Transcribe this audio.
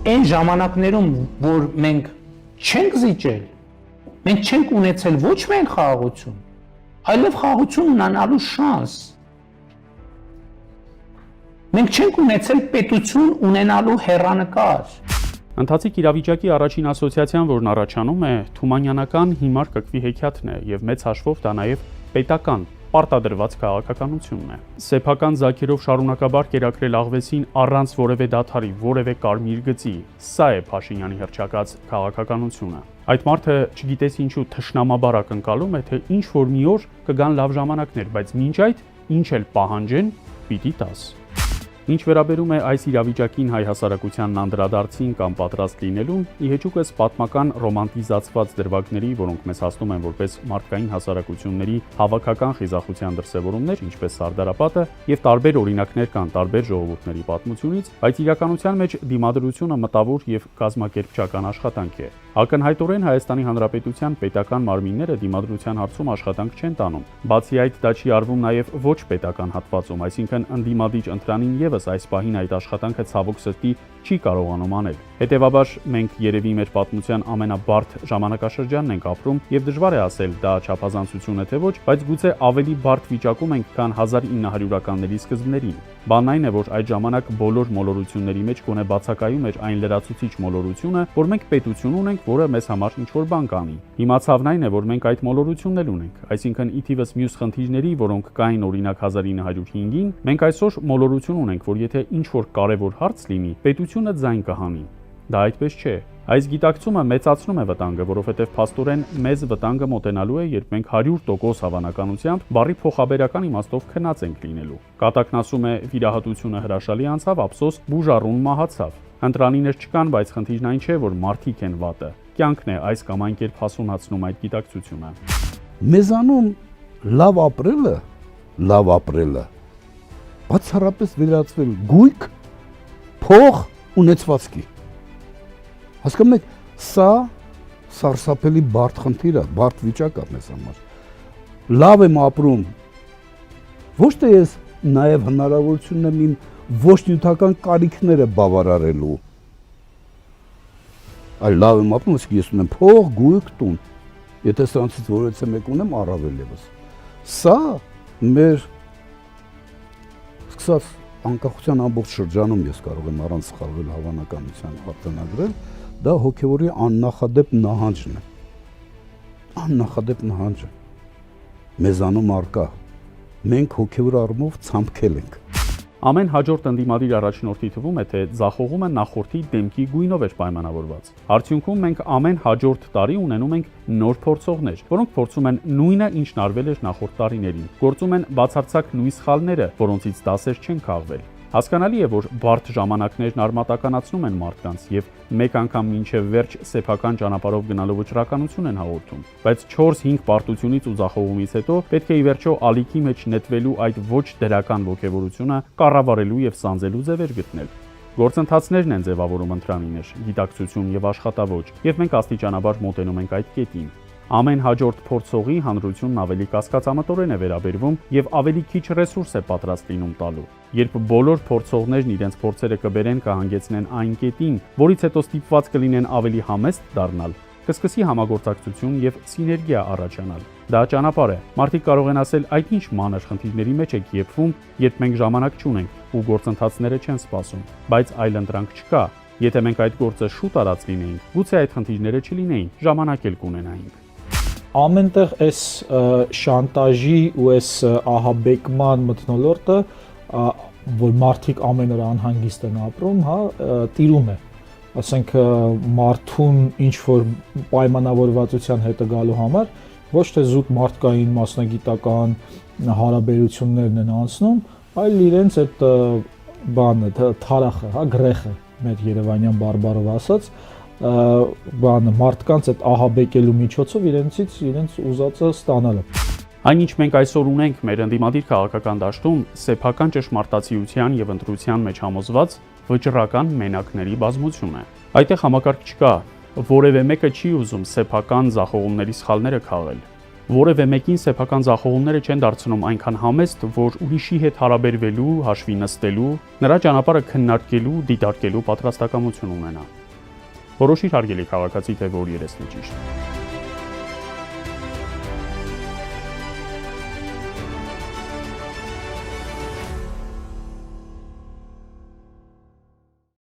այն ժամանակներում, որ մենք չենք զիջել, մենք չենք ունեցել ոչ միայն խաղաղություն, այլև խաղաղություն ունենալու շանս։ Մենք չենք ունեցել պետություն ունենալու հեռանկար։ Ընթացիկ իրավիճակի առաջին ասոցիացիան, որն առաջանում է, թումանյանական հիմար կկվի հեքիաթն է եւ մեծ հաշվով դա նաեւ պետական պարտադրված քաղաքականությունն է։ Սեփական զաքերով շարունակաբար կերակրել աղվեսին առանց որևէ դադարի, որևէ կարմիր գծի։ Սա է Փաշինյանի հռչակած քաղաքականությունը։ Այդ մարդը չգիտես ինչու թշնամաբար ակնկալում է, թե ինչ որ մի օր կգան լավ ժամանակներ, բայց մինչ այդ ինչ էլ պահանջեն, պիտի տաս։ Ինչ վերաբերում է այս իրավիճակին հայ հասարակությանն անդրադարձին կամ պատրաստ լինելուն, իհեճուկս պատմական ռոմանտիզացված դրվագների, որոնք մեզ հասնում են որպես մարդկային հասարակությունների հավաքական խիզախության դրսևորումներ, ինչպես Սարդարապատը, եւ տարբեր օրինակներ կան տարբեր ժողովուրդների պատմությունից, բայց իրականության մեջ դիմադրությունը մտավոր եւ կազմակերպչական աշխատանք է։ Ակնհայտորեն Հայաստանի Հանրապետության պետական մարմինները դիմադրության հարցում աշխատանք չեն տանում։ Բացի այդ, դա չի արվում նաև ոչ պետական հատվածում, այսինքն ընդդիմադիչ ընտրանին եւս այս պահին այդ աշխատանքը ցավոք սրտի չի կարողանում անել։ Հետևաբար մենք երևի մեր պատմության ամենաբարդ ժամանակաշրջանն ենք ապրում եւ դժվար է ասել դա չափազանցություն է թե ոչ, բայց գուցե ավելի բարդ վիճակում ենք, քան 1900-ականների սկզբներին։ Բանն այն է, որ այդ ժամանակ բոլոր մոլորությունների մեջ գոնե բացակայում էր այն լրացուցիչ մոլորությունը, որ մենք պետություն ունենք, որը մեզ համար ինչ-որ բան կանի։ Հիմա ցավն այն է, որ մենք այդ մոլորությունն էլ ունենք, այսինքն ի թիվս մյուս խնդիրների, որոնք կային օրինակ 1905-ին, մենք այսօր մոլորություն ունենք, որ եթե ինչ-որ կարևոր հարց լինի, պետությունը ձայն կհանի։ Դա այդպես չէ։ Այս գիտակցումը մեծացնում է վտանգը, որովհետև փաստորեն մեզ վտանգը մոտենալու է, երբ մենք 100% հավանականությամբ բառի փոխաբերական իմաստով քնած ենք լինելու։ Կատակն ասում է՝ վիրահատությունը հրաշալի անցավ, ափսոս բուժառուն մահացավ։ Ընտրանիներ չկան, բայց խնդիրն այն չէ, որ մարդիկ են վատը։ Կյանքն է այս կամ այն կերպ հասունացնում այդ գիտակցությունը։ Մեզանում լավ ապրելը, բացառապես վերածվել գույք, փող, ունեցվածքի։ Հասկանում եք, սա սարսափելի բարդ խնդիր է, բարդ վիճակ է մեզ համար։ Լավ եմ ապրում, ոչ թե ես նաև հնարավորություն եմ իմ ոչ նյութական կարիքները բավարարելու, այլ լավ եմ ապրում, ասենք ես ունեմ փող, գույք, տուն, եթե սրանցից որևէ մեկ ունեմ, առավել ևս։ Սա մեր սկսած անկախության ամբողջ շրջանում ես կարող եմ առանց սխալվել հավանականության արձանագրել, դա հոգևորի աննախադեպ նահանջն է։ Աննախադեպ նահանջը մեզանում արկա։ Մենք հոգևոր առումով ցամփքել ենք։ Ամեն հաջորդ ընդդիմադիր առաջնորդի թվում է, թե ձախողումը նախորդի դեմքի գույնով էր պայմանավորված։ Արդյունքում մենք ամեն հաջորդ տարի ունենում ենք նոր փորձողներ, որոնք փորձում են նույնը, ինչն արվել էր նախորդ տարիներին, գործում են բացարձակ նույն սխալները, որոնցից դասեր չեն քաղվել։ Հասկանալի է, որ բարդ ժամանակներն արմատականացնում են մարդկանց եւ մեկ անգամ մինչեւ վերջ սեփական ճանապարհով գնալու վճռականություն են հաղորդում, բայց 4-5 պարտությունից ու ձախողումից հետո պետք է ի վերջո ալիքի մեջ նետվելու այդ ոչ դրական ոգևորությունը կառավարելու եւ սանձելու ձևեր գտնել։ Գործընթացներն են ձևավորում ընտրանիներ, գիտակցություն եւ աշխատավոճ, եւ մենք աստիճանաբար մոտենում ենք այդ կետին։ Ամեն հաջորդ փորձողի հանրությունն ավելի կասկածամտորեն է վերաբերվում եւ ավելի քիչ ռեսուրս է պատրաստ լինում տալու։ Երբ բոլոր փորձողներն իրենց փորձերը կբերեն, կհանգեցնեն այն կետին, որից հետո ստիպված կլինեն ավելի համեստ դառնալ, կսկսի համագործակցություն եւ սիներգիա առաջանալ։ Դա ճանապարհ է։ Մարդիկ կարող են ասել, այդ ինչ մանր խնդիրների մեջ եք եփվում, երբ մենք ժամանակ չունենք ու գործընթացները չեն սպասում, բայց այլ ընտրանք չկա։ Եթե մենք այդ գործը շուտ արած լինեինք, գուցե այդ խնդիրները չլինեին, ժամանակ էլ կունենայինք։ Ամենտեղ այս շանտաժի ու այս ահաբեկման մթնոլորտը, որ մարդիկ ամեն օր անհանգիստ են ապրում, տիրում է։ Ասենք մարդուն ինչ որ պայմանավորվածության հետը գալու համար ոչ թե զուտ մարդկային մասնագիտական հարաբերություններն են անցնում, այլ իրենց այդ բանը, թարախը, գրեխը, մեր երևանյան բարբառով ասած, մարդկանց այդ ահաբեկելու միջոցով իրենց ուզածը ստանալը։ Այնինչ մենք այսօր ունենք մեր ընդդիմադիր քաղաքական դաշտում սեփական ճշմարտացիության եւ ընտրության մեջ համոզված վճռական մենակների բազմություն է։ Այդտեղ համակարգ չկա, որևէ մեկը չի ուզում սեփական ձախողումների սխալները քաղել։ Որևէ մեկին սեփական ձախողումները չեն դարձնում այնքան համեստ, որ ուրիշի հետ հարաբերվելու, հաշվի նստելու, նրա ճանապարհը քննարկելու, դիտարկելու պատրաստակամություն ունենա։ Որոշիր հարգելի քաղաքացի, թե որ երեսն է ճիշտ։